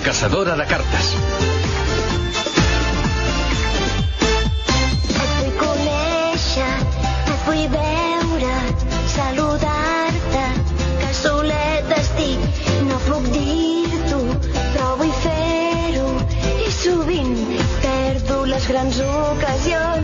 caçadora de cartes. Et vull conèixer, et vull veure, saludar-te, que solet estic, no puc dir-t'ho, però vull fer-ho, i sovint perdo les grans ocasions.